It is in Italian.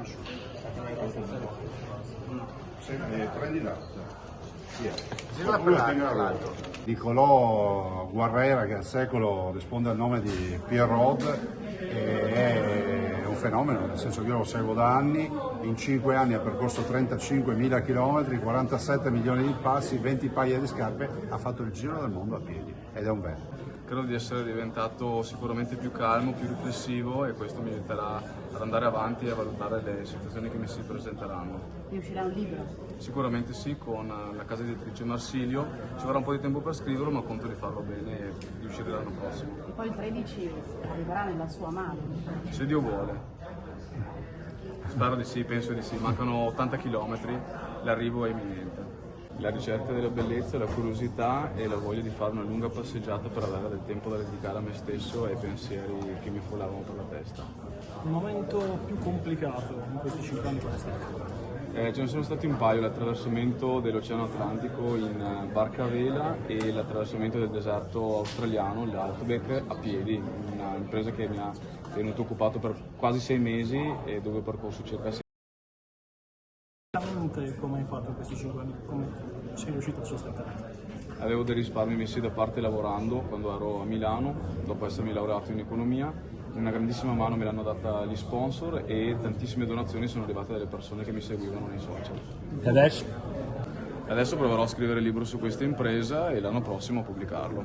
su. Prendi l'altro. Nicolò Guerrera, che al secolo risponde al nome di Pierre Rod, è un fenomeno, nel senso che io lo seguo da anni, in 5 anni ha percorso 35.000 km, 47 milioni di passi, 20 paia di scarpe, ha fatto il giro del mondo a piedi ed è un bel. Credo di essere diventato sicuramente più calmo, più riflessivo e questo mi aiuterà ad andare avanti e a valutare le situazioni che mi si presenteranno. Ne uscirà un libro? Sicuramente sì, con la casa editrice Marsilio. Ci vorrà un po' di tempo per scriverlo, ma conto di farlo bene e di uscire l'anno prossimo. E poi il 13 arriverà nella sua mano. Se Dio vuole. Spero di sì, penso di sì. Mancano 80 km, l'arrivo è imminente. La ricerca della bellezza, la curiosità e la voglia di fare una lunga passeggiata per avere del tempo da dedicare a me stesso e ai pensieri che mi follavano per la testa. Il momento più complicato in questi 5 anni qual è stato? Ce ne sono stati un paio, l'attraversamento dell'Oceano Atlantico in barca a vela e l'attraversamento del deserto australiano, l'Outback, a piedi, un'impresa che mi ha tenuto occupato per quasi 6 mesi e dove ho percorso circa 6 Come hai fatto questi 5 anni? Come sei riuscito a sostenere? Avevo dei risparmi messi da parte lavorando quando ero a Milano, dopo essermi laureato in economia. Una grandissima mano me l'hanno data gli sponsor e tantissime donazioni sono arrivate dalle persone che mi seguivano nei social. E adesso? Adesso proverò a scrivere il libro su questa impresa e l'anno prossimo a pubblicarlo.